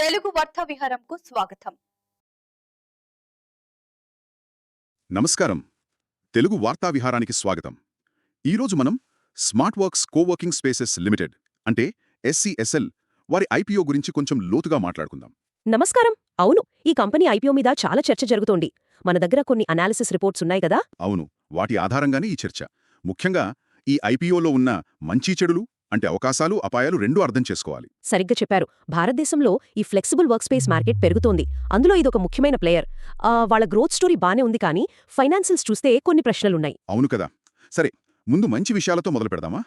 తెలుగు వార్తా విహారంకు స్వాగతం. నమస్కారం. తెలుగు వార్తా విహారానికి స్వాగతం. ఈరోజు మనం smart works coworking spaces limited అంటే SCSL వారి IPO గురించి కొంచెం లోతుగా మాట్లాడుకుందాం. నమస్కారం. అవును, ఈ కంపెనీ ఐపీఓ మీద చాలా చర్చ జరుగుతోంది. మన దగ్గర కొన్ని అనాలిసిస్ రిపోర్ట్స్ ఉన్నాయి కదా. అవును, వాటి ఆధారంగానే ఈ చర్చ. ముఖ్యంగా ఈ IPOలో ఉన్న మంచి చెడులు అంటే అవకాశాలు అపాయాలు రెండూ అర్థం చేసుకోవాలి. సరిగ్గా చెప్పారు. భారతదేశంలో ఈ ఫ్లెక్సిబుల్ వర్క్ స్పేస్ మార్కెట్ పెరుగుతోంది. అందులో ఇదొక ముఖ్యమైన ప్లేయర్. వాళ్ళ గ్రోత్ స్టోరీ బానే ఉంది, కానీ ఫైనాన్షియల్స్ చూస్తే కొన్ని ప్రశ్నలున్నాయి. అవును కదా. సరే, ముందు మంచి విషయాలతో మొదలు పెడదామా?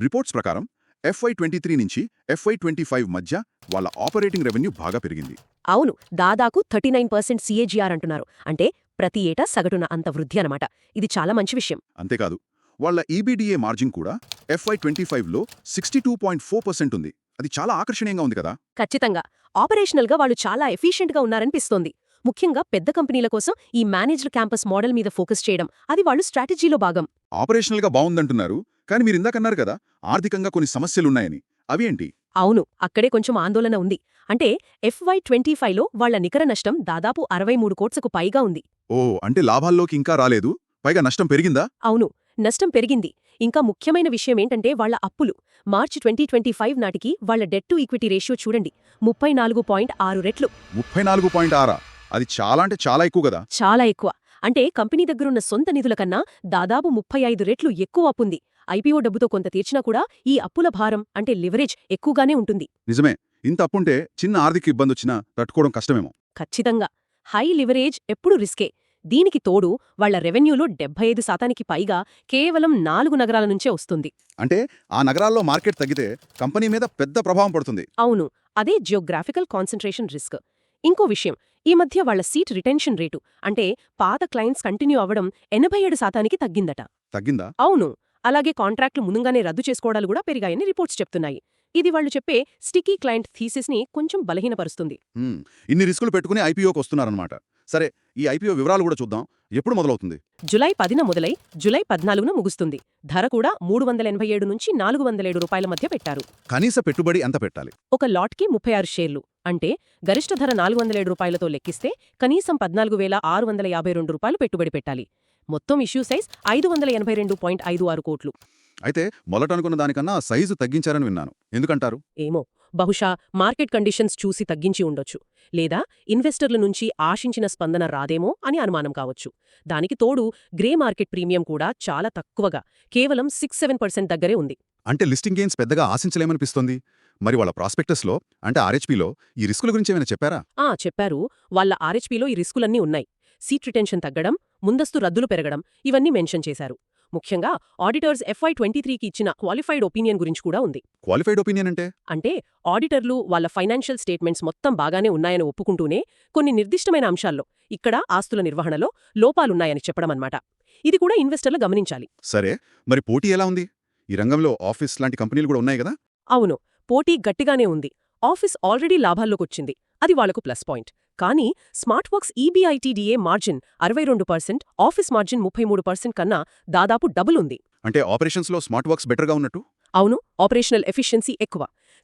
రిపోర్ట్స్ ప్రకారం FY23 నుంచి FY25 మధ్య వాళ్ళ ఆపరేటింగ్ రెవెన్యూ బాగా పెరిగింది. అవును, దాదాపు 39% CAGR అంటున్నారు. అంటే ప్రతి ఏటా సగటున అంత వృద్ధి అనమాట. ఇది చాలా మంచి విషయం. అంతేకాదు, వాళ్ళ EBITDA మార్జిన్ కూడా FY25లో 62.4% ఉంది. అది చాలా ఆకర్షణీయంగా ఉంది కదా. ఖచ్చితంగా. ఆపరేషనల్గా వాళ్ళు చాలా ఎఫిషియెంట్గా ఉన్నారనిపిస్తోంది. ముఖ్యంగా పెద్ద కంపెనీల కోసం ఈ మేనేజ్డ్ క్యాంపస్ మోడల్ మీద ఫోకస్ చేయడం, అది వాళ్ళు స్ట్రాటజీలో భాగం. ఆపరేషనల్గా బావుందంటున్నారు, కానీ మీరిందాకన్నారు కదా ఆర్థికంగా కొన్ని సమస్యలున్నాయని. అవి ఏంటి? అవును, అక్కడే కొంచెం ఆందోళన ఉంది. అంటే FY25లో వాళ్ల నికర నష్టం దాదాపు 63 కోట్లకు పైగా ఉంది. ఓ, అంటే లాభాల్లోకి ఇంకా రాలేదు, పైగా నష్టం పెరిగిందా? అవును, నష్టం పెరిగింది. ఇంకా ముఖ్యమైన విషయమేంటంటే వాళ్ల అప్పులు. మార్చి 2025 నాటికి వాళ్ల డెట్ టు ఈక్విటీ రేషియో చూడండి, 34.6 రెట్లు. 34.6? అది చాలా అంటే చాలా ఎక్కువ కదా. చాలా ఎక్కువ. అంటే కంపెనీ దగ్గరున్న సొంత నిధుల కన్నా దాదాపు 35 రెట్లు ఎక్కువ అప్పుంది. ఐపీఓ డబ్బుతో కొంత తీర్చినా కూడా ఈ అప్పుల భారం అంటే లివరేజ్ ఎక్కువగానే ఉంటుంది. నిజమే, ఇంత అప్పుంటే చిన్న ఆర్థిక ఇబ్బందొచ్చినా తట్టుకోవడం కష్టమేమో. ఖచ్చితంగా. హై లివరేజ్ ఎప్పుడు రిస్కే. దీనికి తోడు వాళ్ల రెవెన్యూలో 75% పైగా కేవలం 4 నగరాల నుంచే వస్తుంది. అంటే ఆ నగరాల్లో మార్కెట్ తగ్గితే కంపెనీ మీద పెద్ద ప్రభావం పడుతుంది. అవును, అదే జియోగ్రాఫికల్ కాన్సంట్రేషన్ రిస్క్. ఇంకో విషయం, ఈ మధ్య వాళ్ల సీట్ రిటెన్షన్ రేటు అంటే పాత క్లయింట్స్ కంటిన్యూ అవ్వడం 87% తగ్గిందట. తగ్గిందా? అవును. అలాగే కాంట్రాక్ట్లు ముందుగానే రద్దు చేసుకోవడాలు కూడా పెరిగాయని రిపోర్ట్స్ చెప్తున్నాయి. ఇది వాళ్ళు చెప్పే స్టికీ క్లయింట్ థీసిస్ని కొంచెం బలహీనపరుస్తుంది. ఇన్ని రిస్కులు పెట్టుకుని ఐపీఓకి వస్తున్నారన్నమాట. సరే, ఈ ఐపీఓ వివరాలు కూడా చూద్దాం. ఎప్పుడు మొదలవుతుంది? జులై 10న మొదలై జులై 14న ముగుస్తుంది. ధర కూడా 387 నుంచి 407 రూపాయల మధ్య పెట్టారు. కనీస పెట్టుబడి ఎంత పెట్టాలి? ఒక లాట్కి 36 షేర్లు. అంటే గరిష్ట ధర 407 రూపాయలతో లెక్కిస్తే కనీసం 14,652 రూపాయలు పెట్టుబడి పెట్టాలి. మొత్తం ఇష్యూ సైజ్ 582.56 కోట్లు. అయితే మొదట అనుకున్న దానికన్నా సైజు తగ్గించారని విన్నాను. ఎందుకంటారు? ఏమో, బహుశా మార్కెట్ కండిషన్స్ చూసి తగ్గించి ఉండొచ్చు. లేదా ఇన్వెస్టర్ల నుంచి ఆశించిన స్పందన రాదేమో అని అనుమానం కావచ్చు. దానికి తోడు గ్రే మార్కెట్ ప్రీమియం కూడా చాలా తక్కువగా, కేవలం 6-7% దగ్గరే ఉంది. అంటే లిస్టింగ్ గెయిన్స్ పెద్దగా ఆశించలేమనిపిస్తోంది. మరి వాళ్ళ ప్రాస్పెక్టస్లో అంటే RHPలో ఈ రిస్కుల గురించి ఏమైనా చెప్పారా? చెప్పారు. వాళ్ళ RHPలో ఈ రిస్కులన్నీ ఉన్నాయి. సీట్ రిటెన్షన్ తగ్గడం, ముందస్తు రద్దులు పెరగడం, ఇవన్నీ మెన్షన్ చేశారు. ముఖ్యంగా ఆడిటర్స్ FY23కి ఇచ్చిన క్వాలిఫైడ్ ఒపీనియన్ గురించి కూడా ఉంది. క్వాలిఫైడ్ ఒపీనియన్ అంటే ఆడిటర్లు వాళ్ళ ఫైనాన్షియల్ స్టేట్మెంట్స్ మొత్తం బాగానే ఉన్నాయని ఒప్పుకుంటూనే కొన్ని నిర్దిష్టమైన అంశాల్లో, ఇక్కడ ఆస్తుల నిర్వహణలో లోపాలున్నాయని చెప్పడమన్నమాట. ఇది కూడా ఇన్వెస్టర్లు గమనించాలి. సరే, మరి పోటీ ఎలా ఉంది? ఈ రంగంలో ఆఫీస్ లాంటి కంపెనీలు కూడా ఉన్నాయి కదా. అవును, పోటీ గట్టిగానే ఉంది. ఆఫీస్ ఆల్రెడీ లాభాల్లోకొచ్చింది, అది వాళ్లకు ప్లస్ పాయింట్. కానీ smart works EBITDA margin 62%, office margin 33% కన్నా దాదాపు డబుల్ ఉంది. అంటే ఆపరేషన్స్లో స్మార్ట్ వర్క్స్ బెటర్గా ఉన్నట్టు? అవును, ఆపరేషనల్ ఎఫిషియన్సీ ఎక్కువ.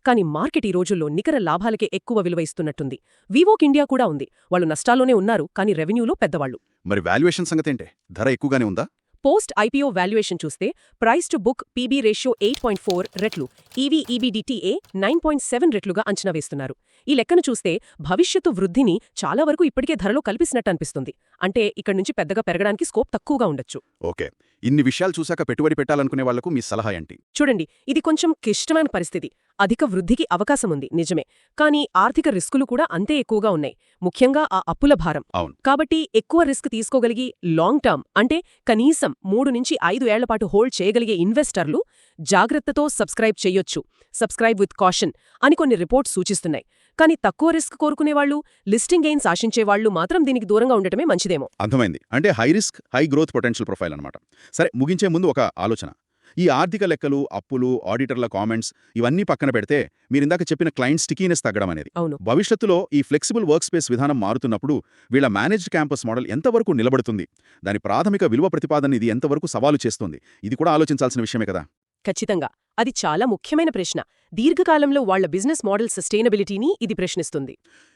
కానీ మార్కెట్ ఈ రోజుల్లో నికర లాభాలకే ఎక్కువ విలువ ఇస్తున్నట్టుంది. వివోక్ ఇండియా కూడా ఉంది. వాళ్ళు నష్టాల్లోనే ఉన్నారు, కానీ రెవెన్యూలో పెద్దవాళ్లు. మరి వాల్యుయేషన్ సంగతేంటే? ధర ఎక్కువగానే ఉందా? పోస్ట్ ఐపీఓ వాల్యుయేషన్ చూస్తే price to book PB ratio 8.4 రెట్లు, EV/EBITDA 9.7 రెట్లుగా అంచనా వేస్తున్నారు. ఈ లెక్కను చూస్తే భవిష్యత్తు వృద్ధిని చాలా వరకు ఇప్పటికే ధరలో కల్పిస్తున్నట్టు అనిపిస్తుంది. అంటే ఇక్కడి నుంచి పెద్దగా పెరగడానికి స్కోప్ తక్కువగా ఉండొచ్చు. ఓకే, ఇన్ని విషయాలు చూశాక పెట్టుబడి పెట్టాలనుకునే వాళ్లకు మీ సలహా ఏంటి? చూడండి, ఇది కొంచెం క్లిష్టమైన పరిస్థితి. అధిక వృద్ధికి అవకాశముంది నిజమే, కానీ ఆర్థిక రిస్కులు కూడా అంతే ఎక్కువగా ఉన్నాయి. ముఖ్యంగా ఆ అప్పుల భారం. అవును. కాబట్టి ఎక్కువ రిస్క్ తీసుకోగలిగి లాంగ్ టర్మ్ అంటే కనీసం 3 నుంచి 5 ఏళ్లపాటు హోల్డ్ చేయగలిగే ఇన్వెస్టర్లు జాగ్రత్తతో సబ్స్క్రైబ్ చెయ్యొచ్చు. సబ్స్క్రైబ్ విత్ కాషన్ అని కొన్ని రిపోర్ట్స్ సూచిస్తున్నాయి. కానీ తక్కువ రిస్క్ కోరుకునేవాళ్లు, లిస్టింగ్ గెయిన్స్ ఆశించేవాళ్లు మాత్రం దీనికి దూరంగా ఉండటమే మంచిదేమో. అర్థమైంది. అంటే high risk high growth potential profile అనమాట. సరే, ముగించే ముందు ఒక ఆలోచన. ఈ ఆర్థిక లెక్కలు, అప్పులు, ఆడిటర్ల కామెంట్స్ ఇవన్నీ పక్కన పెడితే మీరిందాక చెప్పిన క్లయింట్ స్టికీనెస్ తగ్గడం అనేది, అవును, భవిష్యత్తులో ఈ ఫ్లెక్సిబుల్ వర్క్ స్పేస్ విధానం మారుతున్నప్పుడు వీళ్ళ మేనేజ్డ్ క్యాంపస్ మోడల్ ఎంతవరకు నిలబడుతుంది? దాని ప్రాథమిక విలువ ప్రతిపాదన ఇది ఎంతవరకు సవాలు చేస్తుంది? ఇది కూడా ఆలోచించాల్సిన విషయమే కదా. ఖచ్చితంగా. అది చాలా ముఖ్యమైన ప్రశ్న. దీర్ఘకాలంలో వాళ్ల బిజినెస్ మోడల్ సస్టైనబిలిటీని ఇది ప్రశ్నిస్తుంది.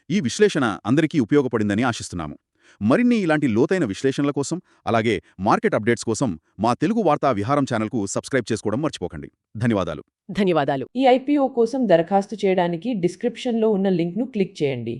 ఈ విశ్లేషణ అందరికీ ఉపయోగపడిందని ఆశిస్తున్నాము. మరిన్ని ఇలాంటి లోతైన విశ్లేషణల కోసం, అలాగే మార్కెట్ అప్డేట్స్ కోసం మా తెలుగు వార్తా విహారం ఛానల్కు సబ్స్క్రైబ్ చేసుకోవడం మర్చిపోకండి. ధన్యవాదాలు. ధన్యవాదాలు. ఈ ఐపీఓ కోసం దరఖాస్తు చేయడానికి డిస్క్రిప్షన్లో ఉన్న లింక్ను క్లిక్ చేయండి.